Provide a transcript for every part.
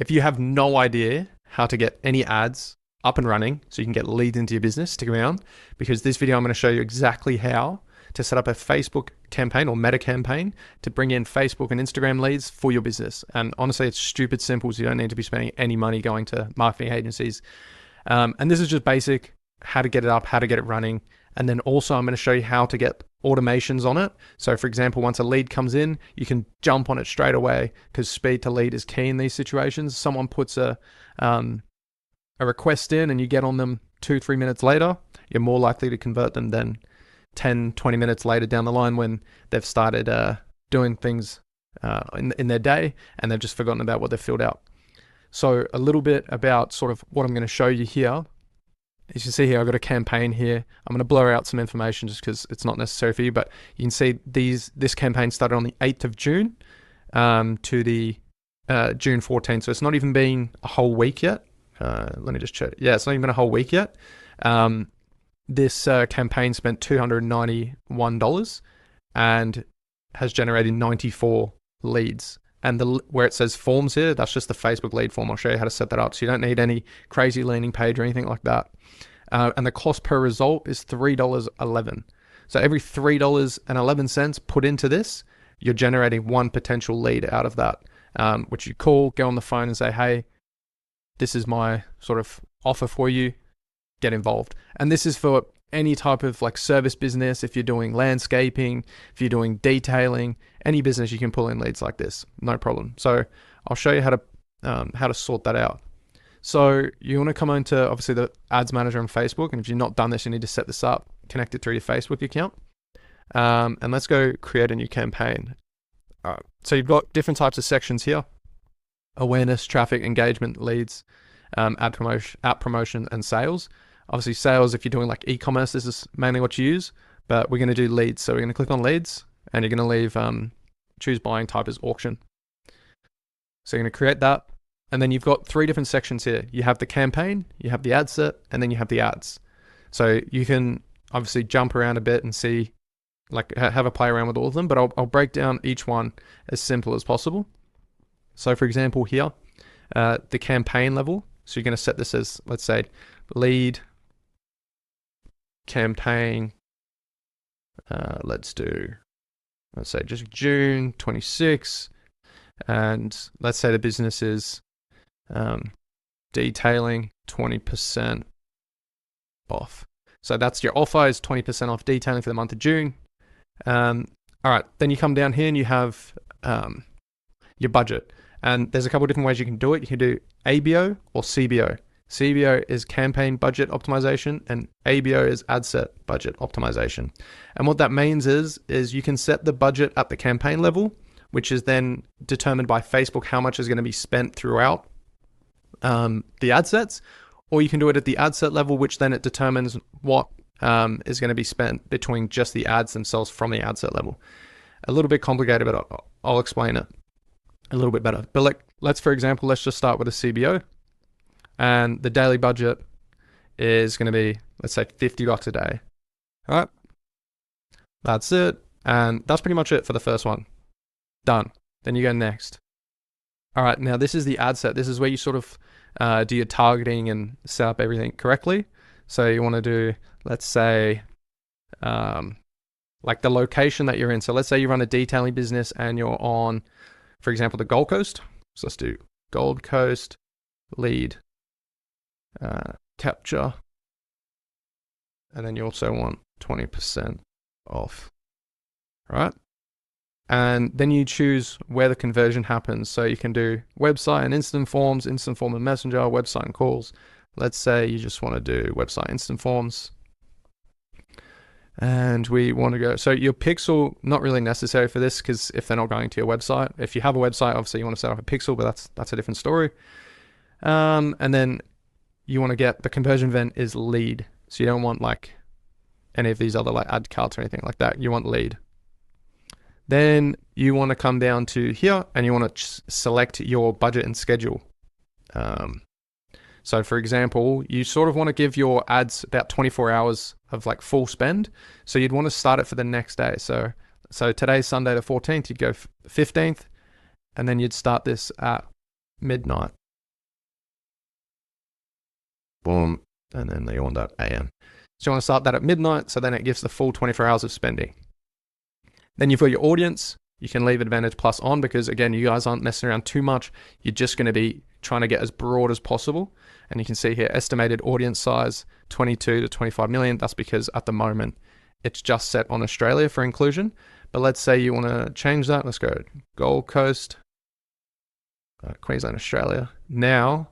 if you have no idea how to get any ads up and running so you can get leads into your business, stick around, because this video I'm going to show you exactly how to set up a Facebook campaign or meta campaign to bring in Facebook and Instagram leads for your business. And honestly, it's stupid simple, so you don't need to be spending any money going to marketing agencies. And this is just basic, how to get it up, how to get it running. And then also I'm going to show you how to get automations on it. So for example, once a lead comes in, you can jump on it straight away because speed to lead is key in these situations. Someone puts a request in and you get on them 2-3 minutes later, you're more likely to convert them than 10-20 minutes later down the line when they've started doing things in their day and they've just forgotten about what they've filled out. So a little bit about sort of what I'm going to show you here. As you see here, I've got a campaign here. I'm going to blur out some information just because it's not necessary for you, but you can see this campaign started on the 8th of June to the June 14th. So it's not even been a whole week yet. Let me just check. Yeah, it's not even been a whole week yet. This campaign spent $291 and has generated 94 leads. And where it says forms here, that's just the Facebook lead form. I'll show you how to set that up. So you don't need any crazy landing page or anything like that. And the cost per result is $3.11. So every $3.11 put into this, you're generating one potential lead out of that, which you call, go on the phone and say, hey, this is my sort of offer for you, get involved. And this is for any type of like service business. If you're doing landscaping, if you're doing detailing, any business, you can pull in leads like this, no problem. So I'll show you how to sort that out. So you want to come into obviously the ads manager on Facebook. And if you've not done this, you need to set this up, connect it through your Facebook account. And let's go create a new campaign. All right. So you've got different types of sections here: awareness, traffic, engagement, leads, ad promotion, and sales. Obviously sales, if you're doing like e-commerce, this is mainly what you use, but we're going to do leads. So we're going to click on leads and you're going to leave, choose buying type as auction. So you're going to create that. And then you've got 3 different sections here. You have the campaign, you have the ad set, and then you have the ads. So you can obviously jump around a bit and see, like have a play around with all of them, but I'll break down each one as simple as possible. So for example here, the campaign level. So you're going to set this as, let's say, lead campaign. Let's say just June 26. And let's say the business is detailing 20% off. So that's your offer, is 20% off detailing for the month of June. All right, then you come down here and you have your budget. And there's a couple of different ways you can do it. You can do ABO or CBO. CBO is campaign budget optimization and ABO is ad set budget optimization. And what that means is you can set the budget at the campaign level, which is then determined by Facebook how much is going to be spent throughout the ad sets, or you can do it at the ad set level, which then it determines what is going to be spent between just the ads themselves from the ad set level. A little bit complicated, but I'll explain it a little bit better. But let's just start with a CBO, and the daily budget is going to be, let's say, $50 a day. All right, that's it. And that's pretty much it for the first one. Done. Then you go next. All right, now this is the ad set. This is where you sort of do your targeting and set up everything correctly. So you want to do, let's say, like the location that you're in. So let's say you run a detailing business and you're on, for example, the Gold Coast. So let's do Gold Coast lead capture. And then you also want 20% off. All right. And then you choose where the conversion happens. So you can do website and instant forms, instant form and messenger, website and calls. Let's say you just want to do website instant forms. And we want to go, so your pixel, not really necessary for this because if they're not going to your website, if you have a website, obviously you want to set up a pixel, but that's a different story. And then you want to get, the conversion event is lead. So you don't want like any of these other like ad cards or anything like that. You want lead. Then you want to come down to here and you want to select your budget and schedule. So for example, you sort of want to give your ads about 24 hours of like full spend. So you'd want to start it for the next day. So today's Sunday the 14th, you'd go 15th, and then you'd start this at midnight. boom, and then the yawn.am. So you want to start that at midnight, so then it gives the full 24 hours of spending. Then you've got your audience. You can leave Advantage Plus on because, again, you guys aren't messing around too much. You're just going to be trying to get as broad as possible. And you can see here, estimated audience size, 22 to 25 million. That's because at the moment, it's just set on Australia for inclusion. But let's say you want to change that. Let's go Gold Coast, Queensland, Australia. Now,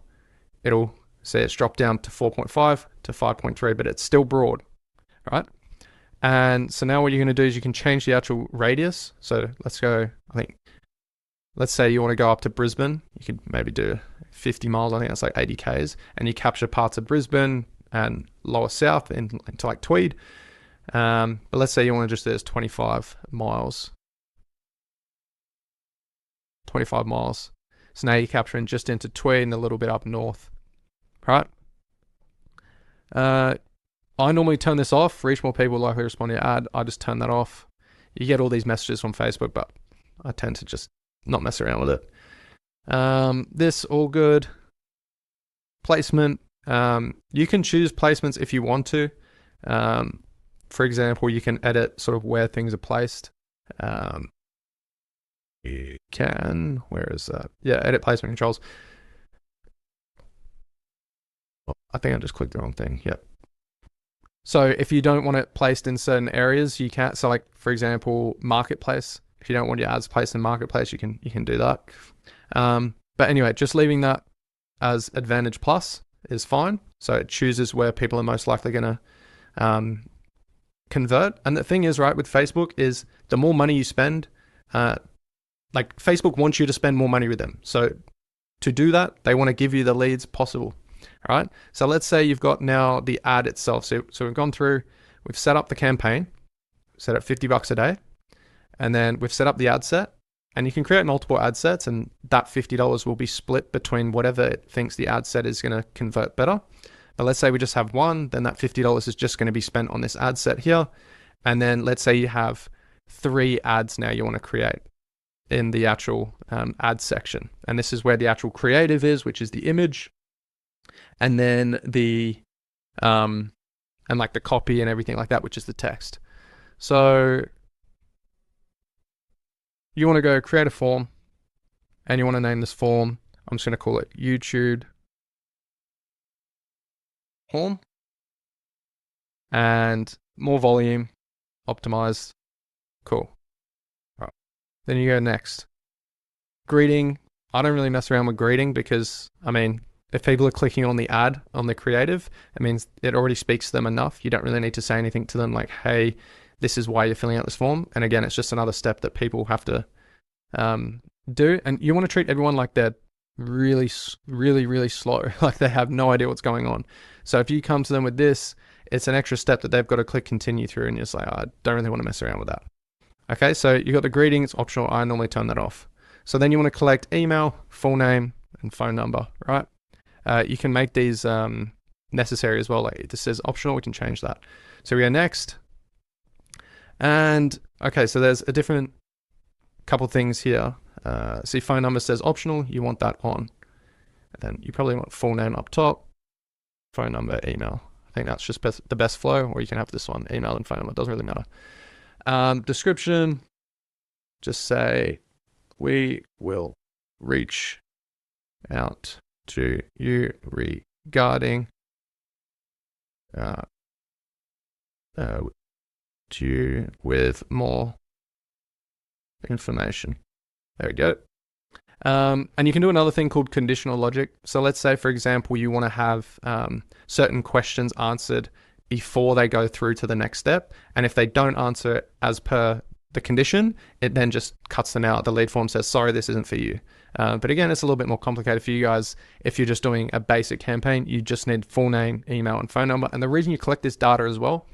it'll say it's dropped down to 4.5 to 5.3, but it's still broad, right? And so now what you're going to do is you can change the actual radius. So let's go, let's say you want to go up to Brisbane. You could maybe do 50 miles. I think that's like 80 Ks. And you capture parts of Brisbane and lower south into like Tweed. But let's say you want to just do this 25 miles. 25 miles. So now you're capturing just into Tweed and a little bit up north, right? I normally turn this off. Reach more people, likely respond to your ad. I just turn that off. You get all these messages from Facebook, but I tend to just not mess around with it. This all good. Placement. You can choose placements if you want to. For example, you can edit sort of where things are placed. You can. Where is that? Yeah, edit placement controls. Oh, I think I just clicked the wrong thing. Yep. So if you don't want it placed in certain areas, you can't. So like, for example, marketplace. If you don't want your ads placed in marketplace, you can do that. But anyway, just leaving that as Advantage Plus is fine. So it chooses where people are most likely going to convert. And the thing is, right, with Facebook is the more money you spend, like Facebook wants you to spend more money with them. So to do that, they want to give you the leads possible. All right. So let's say you've got now the ad itself. So we've gone through, we've set up the campaign, set up $50 a day, and then we've set up the ad set. And you can create multiple ad sets, and that $50 will be split between whatever it thinks the ad set is going to convert better. But let's say we just have one, then that $50 is just going to be spent on this ad set here. And then let's say you have 3 ads now you want to create in the actual ad section. And this is where the actual creative is, which is the image. And then the, and like the copy and everything like that, which is the text. So you want to go create a form and you want to name this form. I'm just going to call it YouTube form and more volume, optimized. Cool. All right. Then you go next. Greeting. I don't really mess around with greeting because, I mean, if people are clicking on the ad, on the creative, it means it already speaks to them enough. You don't really need to say anything to them like, hey, this is why you're filling out this form. And again, it's just another step that people have to do. And you want to treat everyone like they're really, really, really slow. Like they have no idea what's going on. So if you come to them with this, it's an extra step that they've got to click continue through, and you're just like, oh, I don't really want to mess around with that. Okay, so you got the greeting, it's optional. I normally turn that off. So then you want to collect email, full name, and phone number, right? You can make these necessary as well. Like this says optional, we can change that. So we go next. And okay, so there's a different couple things here. See, phone number says optional, you want that on. And then you probably want full name up top, phone number, email. I think that's just the best flow, or you can have this one, email and phone number, it doesn't really matter. Description, just say, we will reach out to you regarding to you with more information. There we go. And you can do another thing called conditional logic. So let's say, for example, you want to have certain questions answered before they go through to the next step. And if they don't answer as per the condition, it then just cuts them out. The lead form says, sorry, this isn't for you. But again, it's a little bit more complicated for you guys. If you're just doing a basic campaign, you just need full name, email, and phone number. And the reason you collect this data as well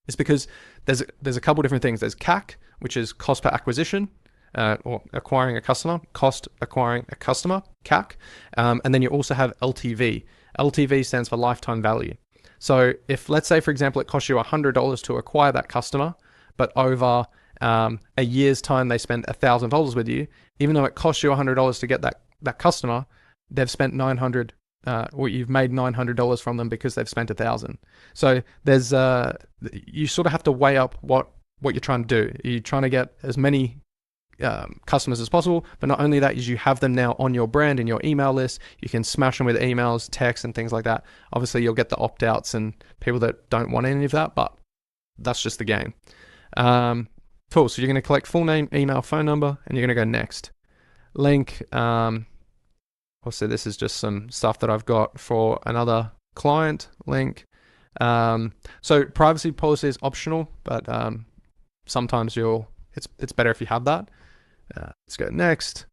is because there's a couple different things. There's CAC, which is cost per acquisition, or acquiring a customer, cost acquiring a customer, CAC. And then you also have LTV. LTV stands for lifetime value. So if, let's say, for example, it costs you $100 to acquire that customer, but over a year's time they spend $1,000 with you, even though it costs you $100 to get that customer, they've spent $900 or you've made $900 from them because they've spent $1,000. So there's you sort of have to weigh up what you're trying to do. You're trying to get as many customers as possible, but not only that is you have them now on your brand in your email list. You can smash them with emails, texts, and things like that. Obviously, you'll get the opt-outs and people that don't want any of that, but that's just the game. Cool. So you're going to collect full name, email, phone number, and you're going to go next. Link. Also, this is just some stuff that I've got for another client. Link. So privacy policy is optional, but sometimes it's better if you have that. Let's go next.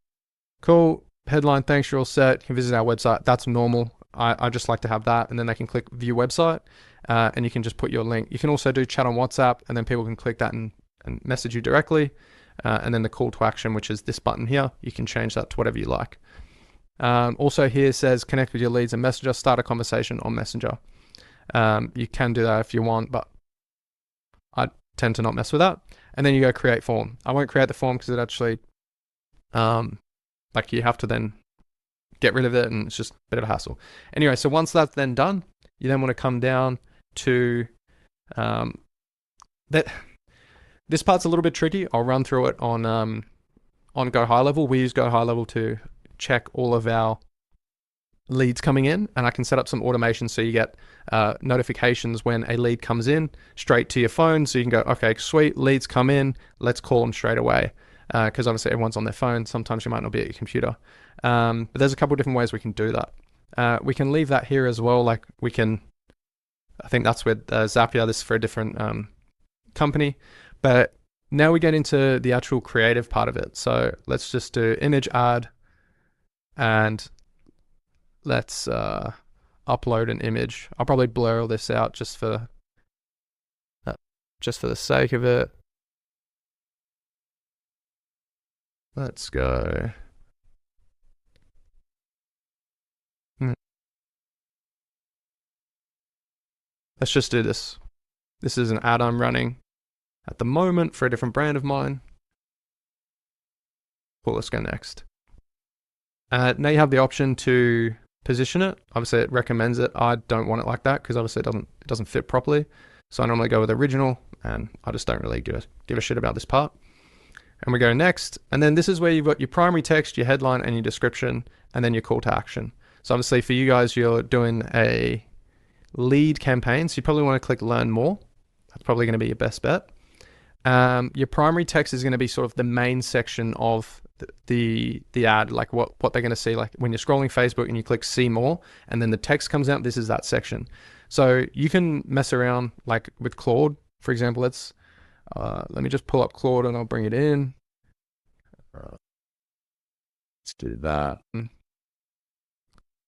Cool. Headline, thanks, you're all set. You can visit our website. That's normal. I just like to have that, and then they can click view website, and you can just put your link. You can also do chat on WhatsApp, and then people can click that and message you directly. And then the call to action, which is this button here, you can change that to whatever you like. Also here says connect with your leads and Messenger, start a conversation on Messenger. You can do that if you want, but I tend to not mess with that. And then you go create form. I won't create the form because it actually, like you have to then get rid of it and it's just a bit of a hassle. Anyway, so once that's then done, you then want to come down to that. This part's a little bit tricky. I'll run through it on GoHighLevel. We use GoHighLevel to check all of our leads coming in, and I can set up some automation so you get notifications when a lead comes in straight to your phone, so you can go, okay, sweet, leads come in, let's call them straight away, because obviously everyone's on their phone. Sometimes you might not be at your computer, but there's a couple of different ways we can do that. We can leave that here as well. Like we can, I think that's with Zapier. This is for a different company, but now we get into the actual creative part of it. So let's just do image ad, and let's upload an image. I'll probably blur all this out just for the sake of it. Let's go. Let's just do this. This is an ad I'm running at the moment for a different brand of mine. Cool, let's go next. Now you have the option to position it. Obviously it recommends it. I don't want it like that because obviously it doesn't fit properly. So I normally go with original, and I just don't really give a shit about this part. And we go next, and then this is where you've got your primary text, your headline, and your description, and then your call to action. So obviously for you guys, you're doing a lead campaign, so you probably want to click learn more. That's probably going to be your best bet. Your primary text is going to be sort of the main section of the ad, like what they're going to see. Like when you're scrolling Facebook and you click see more, and then the text comes out, this is that section. So you can mess around like with Claude, for example. Let me just pull up Claude and I'll bring it in. Let's do that.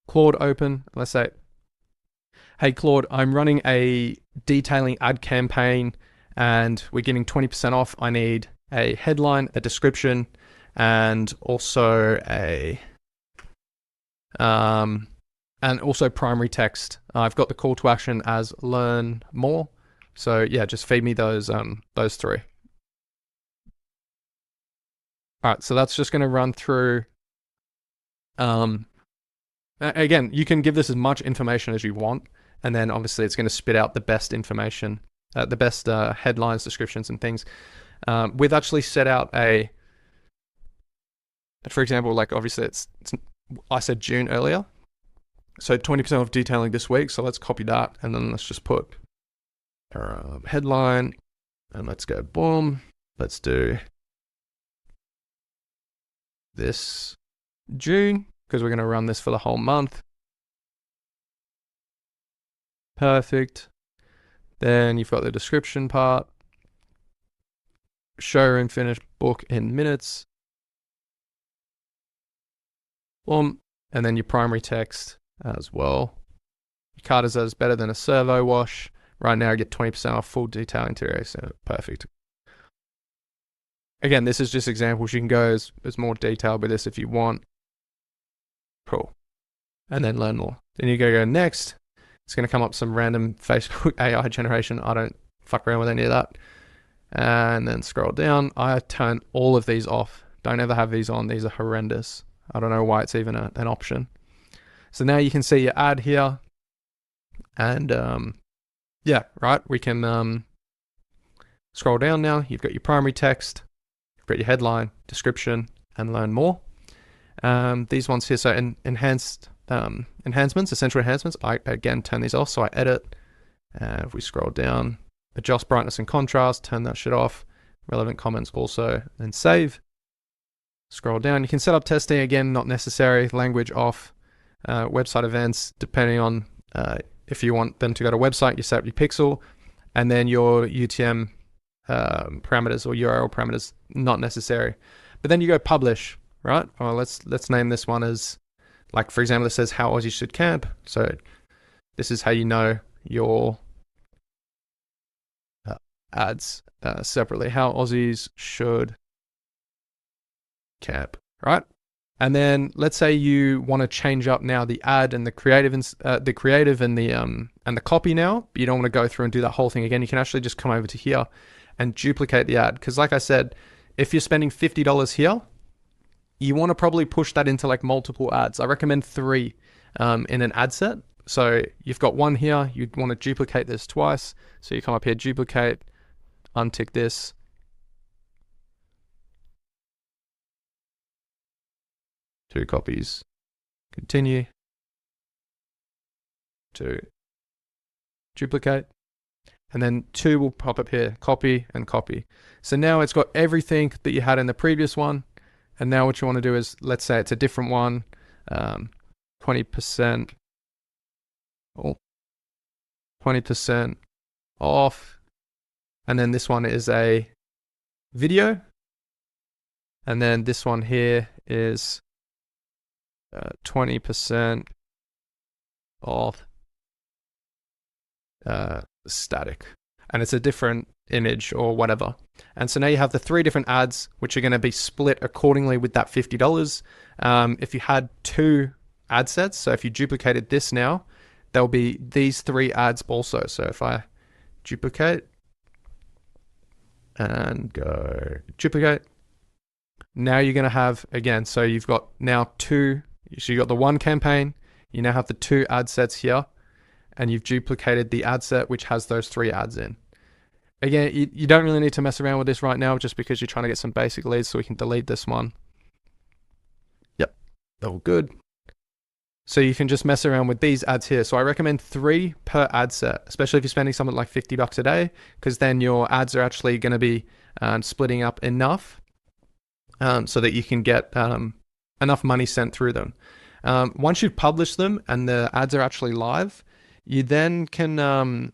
Claude open. Let's say, hey Claude, I'm running a detailing ad campaign and we're giving 20% off. I need a headline, a description, and also primary text. I've got the call to action as learn more. So yeah, just feed me those three. All right, so that's just going to run through. Again, you can give this as much information as you want, and then obviously it's going to spit out the best information, the best headlines, descriptions, and things. We've actually set out for example, like obviously I said June earlier, so 20% off detailing this week. So let's copy that, and then let's just put headline, and let's go boom. Let's do this June, because we're going to run this for the whole month. Perfect. Then you've got the description part. Showroom finish, book in minutes. Boom. And then your primary text as well. Your car is better than a servo wash. Right now I get 20% off full detail interior. So perfect. Again, this is just examples. You can go as more detailed with this if you want. Cool. And then learn more. Then you go next. It's going to come up some random Facebook AI generation. I don't fuck around with any of that. And then scroll down. I turn all of these off. Don't ever have these on. These are horrendous. I don't know why it's even an option. So now you can see your ad here, and yeah, right. We can scroll down now. You've got your primary text, you've got your headline, description, and learn more. These ones here, so enhancements, essential enhancements. I again turn these off, so I edit. If we scroll down, adjust brightness and contrast, turn that shit off. Relevant comments also, then save. Scroll down. You can set up testing, again, not necessary. Language off. Website events, depending on if you want them to go to website, you set up your pixel, and then your UTM parameters or URL parameters, not necessary. But then you go publish, right? Or let's name this one as, like, for example, it says how Aussie should camp. So this is how you know your ads separately. How Aussies should camp, right? And then let's say you want to change up now the ad and the creative and the copy now, but you don't want to go through and do that whole thing again. You can actually just come over to here and duplicate the ad. Because like I said, if you're spending $50 here, you want to probably push that into like multiple ads. I recommend 3 in an ad set. So you've got one here, you'd want to duplicate this twice. So you come up here, duplicate, untick this. Two copies, continue, to duplicate, and then 2 will pop up here, copy and copy. So now it's got everything that you had in the previous one. And now what you want to do is, let's say it's a different one, 20% or 20% off. And then this one is a video. And then this one here is 20% off static. And it's a different image or whatever. And so now you have the 3 different ads, which are going to be split accordingly with that $50. If you had 2 ad sets, so if you duplicated this now, there'll be these 3 ads also. So if I duplicate and go duplicate, now you're going to have, again, so you've got now 2, so you've got the 1 campaign, you now have the 2 ad sets here, and you've duplicated the ad set which has those 3 ads in. Again, you don't really need to mess around with this right now, just because you're trying to get some basic leads, so we can delete this one. Yep, all good. So you can just mess around with these ads here. So I recommend 3 per ad set, especially if you're spending something like $50 a day, because then your ads are actually going to be splitting up enough so that you can get enough money sent through them. Once you've published them and the ads are actually live, you then can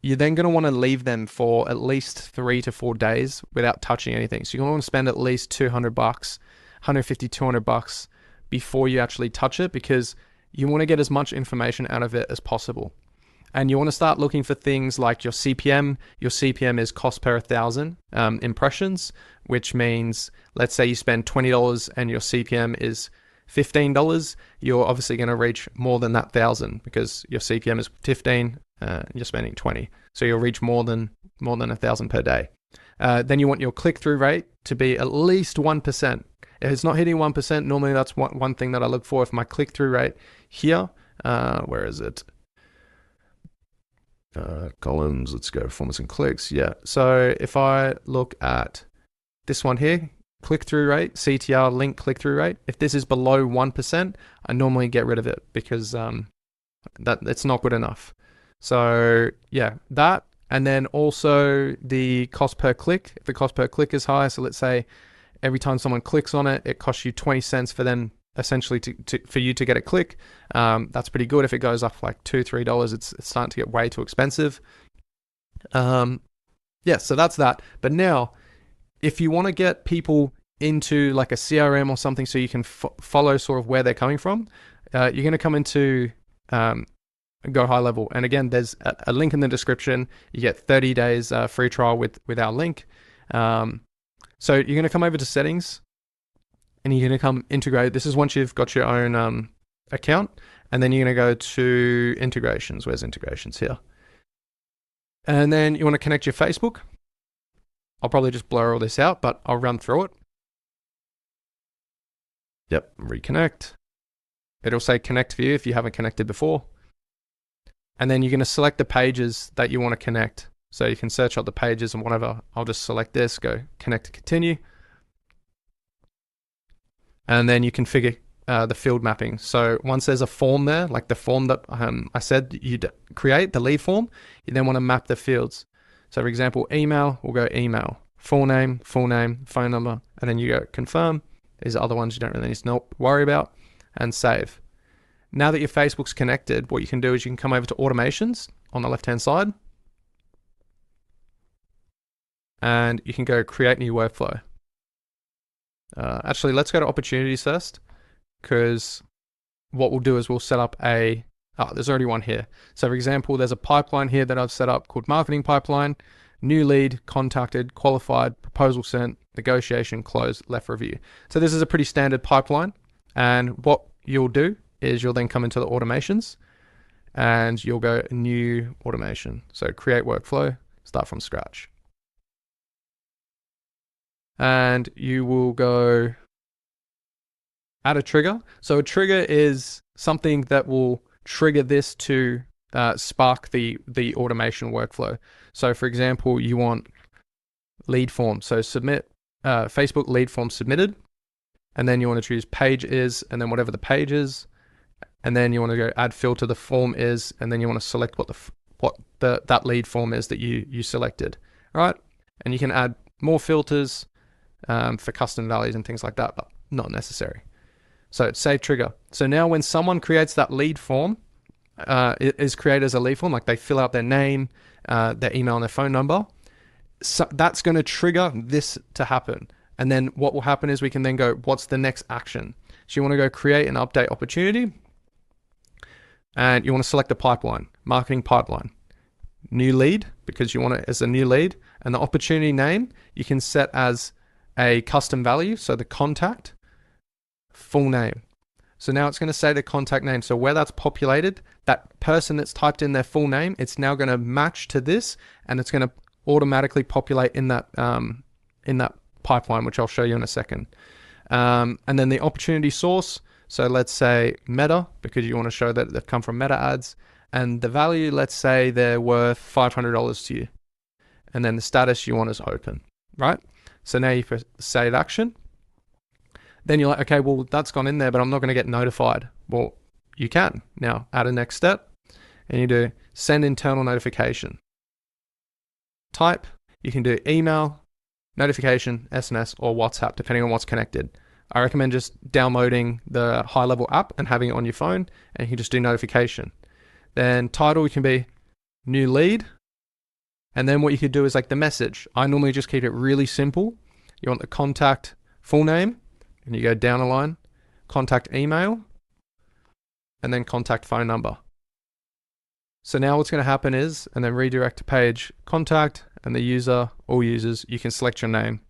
you're then going to want to leave them for at least 3 to 4 days without touching anything. So you're going to want to spend at least $200, $150, $200 before you actually touch it, because you want to get as much information out of it as possible. And you want to start looking for things like your CPM. Your CPM is cost per 1,000 impressions, which means, let's say you spend $20 and your CPM is $15, you're obviously going to reach more than that 1,000 because your CPM is 15, you're spending 20. So you'll reach more than 1,000 per day. Then you want your click-through rate to be at least 1%. If it's not hitting 1%, normally that's one thing that I look for. If my click-through rate here, where is it? Columns, let's go performance and clicks. Yeah. So if I look at this one here, click-through rate, CTR link click-through rate, if this is below 1%, I normally get rid of it because that it's not good enough. So yeah, that, and then also the cost per click. If the cost per click is high, so let's say every time someone clicks on it, it costs you 20 cents for them essentially for you to get a click. That's pretty good. If it goes up like $2, $3, it's starting to get way too expensive. Yeah, so that's that. But now, if you want to get people into like a CRM or something so you can follow sort of where they're coming from, you're going to come into GoHighLevel. And again, there's a link in the description. You get 30 days free trial with our link. So you're going to come over to settings and you're going to come integrate. This is once you've got your own account. And then you're going to go to integrations. Where's integrations? Here. And then you want to connect your Facebook. I'll probably just blur all this out, but I'll run through it. Yep, reconnect. It'll say connect view if you haven't connected before. And then you're going to select the pages that you want to connect. So you can search out the pages and whatever. I'll just select this, go connect to continue. And then you configure the field mapping. So once there's a form there, like the form that I said you'd create, the lead form, you then want to map the fields. So for example, email, we'll go email, full name, phone number, and then you go confirm. These are other ones you don't really need to worry about, and save. Now that your Facebook's connected, what you can do is you can come over to automations on the left-hand side, and you can go create new workflow. Actually, let's go to opportunities first, because what we'll do is we'll set up there's already one here. So for example, there's a pipeline here that I've set up called marketing pipeline, new lead, contacted, qualified, proposal sent, negotiation, close, left review. So this is a pretty standard pipeline. And what you'll do is you'll then come into the automations and you'll go new automation. So create workflow, start from scratch. And you will go add a trigger. So a trigger is something that will trigger this to spark the automation workflow. So for example, you want lead form. So submit Facebook lead form submitted. And then you want to choose page is, and then whatever the page is. And then you want to go add filter the form is, and then you want to select what that lead form is that you selected. All right. And you can add more filters for custom values and things like that, but not necessary. So save trigger. So now when someone creates that lead form, it is created as a lead form, like they fill out their name, their email and their phone number. So that's going to trigger this to happen. And then what will happen is we can then go, what's the next action? So you want to go create an update opportunity, and you want to select the pipeline, marketing pipeline, new lead, because you want it as a new lead, and the opportunity name you can set as a custom value. So the contact, full name. So now it's going to say the contact name. So where that's populated, that person that's typed in their full name, it's now going to match to this, and it's going to automatically populate in that pipeline, which I'll show you in a second. And then the opportunity source. So let's say Meta, because you want to show that they've come from Meta ads, and the value, let's say they're worth $500 to you. And then the status you want is open, right? So now you press save action. Then you're like, okay, well, that's gone in there, but I'm not going to get notified. Well, you can now add a next step, and you do send internal notification. Type, you can do email, notification, SMS, or WhatsApp, depending on what's connected. I recommend just downloading the GoHighLevel app and having it on your phone, and you can just do notification. Then title can be new lead. And then what you could do is like the message. I normally just keep it really simple. You want the contact full name, and you go down a line, contact email, and then contact phone number. So now what's going to happen is, and then redirect to page contact, and the user, all users, you can select your name.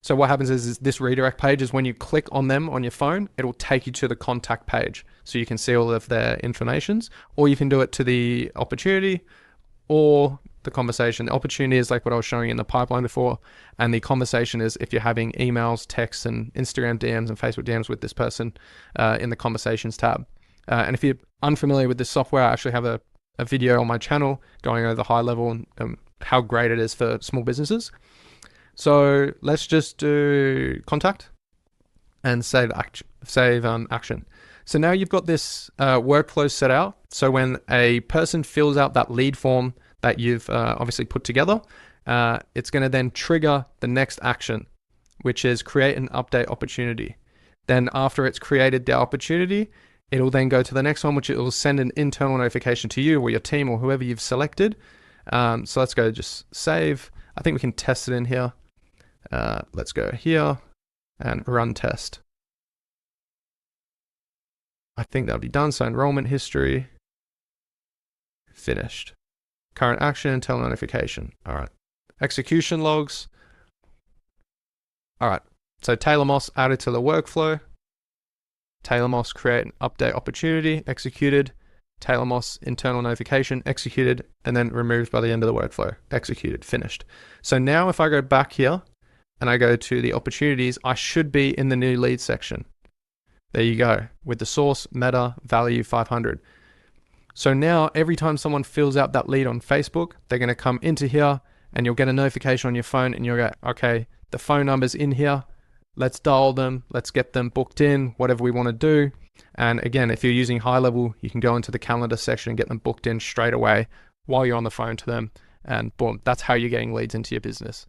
So what happens is this redirect page is when you click on them on your phone, it'll take you to the contact page. So you can see all of their informations, or you can do it to the opportunity or the conversation. The opportunity is like what I was showing in the pipeline before. And the conversation is if you're having emails, texts, and Instagram DMs and Facebook DMs with this person in the conversations tab. And if you're unfamiliar with this software, I actually have a video on my channel going over the GoHighLevel and how great it is for small businesses. So let's just do contact and save action. So now you've got this workflow set out. So when a person fills out that lead form that you've obviously put together, it's going to then trigger the next action, which is create an update opportunity. Then after it's created the opportunity, it'll then go to the next one, which it will send an internal notification to you or your team or whoever you've selected. So let's go just save. I think we can test it in here. Let's go here and run test. I think that'll be done. So enrollment history, finished. Current action, internal notification. All right. Execution logs. All right. So Taylor Moss added to the workflow. Taylor Moss create an update opportunity, executed. Taylor Moss internal notification, executed, and then removed by the end of the workflow. Executed, finished. So now if I go back here and I go to the opportunities, I should be in the new lead section. There you go, with the source, meta, value 500. So now every time someone fills out that lead on Facebook, they're going to come into here and you'll get a notification on your phone and you'll go, okay, the phone number's in here. Let's dial them. Let's get them booked in, whatever we want to do. And again, if you're using HighLevel, you can go into the calendar section and get them booked in straight away while you're on the phone to them. And boom, that's how you're getting leads into your business.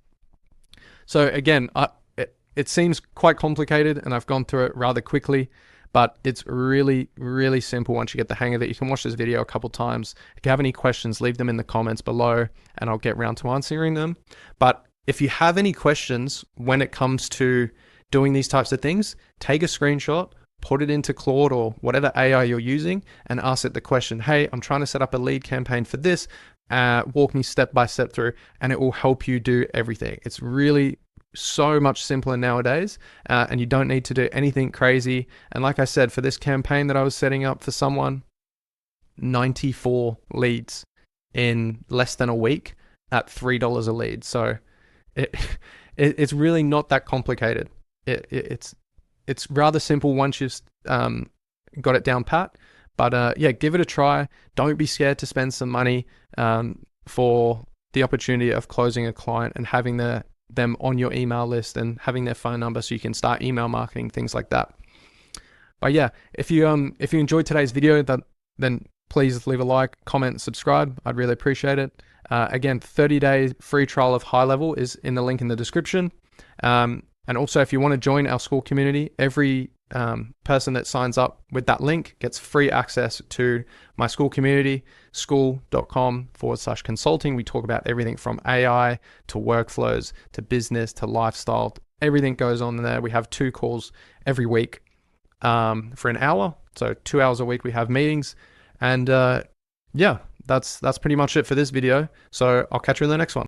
So again, it seems quite complicated and I've gone through it rather quickly, but it's really, really simple once you get the hang of it. You can watch this video a couple times. If you have any questions, leave them in the comments below and I'll get around to answering them. But if you have any questions when it comes to doing these types of things, take a screenshot, put it into Claude or whatever AI you're using and ask it the question, hey, I'm trying to set up a lead campaign for this. Walk me step by step through, and it will help you do everything. It's really so much simpler nowadays, and you don't need to do anything crazy. And like I said, for this campaign that I was setting up for someone, 94 leads in less than a week at $3 a lead. So it's really not that complicated. It's rather simple once you've got it down pat. But yeah, give it a try. Don't be scared to spend some money for the opportunity of closing a client and having them on your email list and having their phone number so you can start email marketing, things like that. But yeah, if you enjoyed today's video, then please leave a like, comment, subscribe. I'd really appreciate it. Again, 30-day free trial of HighLevel is in the link in the description. And also, if you want to join our school community, every person that signs up with that link gets free access to my school community, school.com/consulting. We talk about everything from AI to workflows to business to lifestyle. Everything goes on there. We have 2 calls every week for an hour. So 2 hours a week we have meetings. And yeah, that's pretty much it for this video. So I'll catch you in the next one.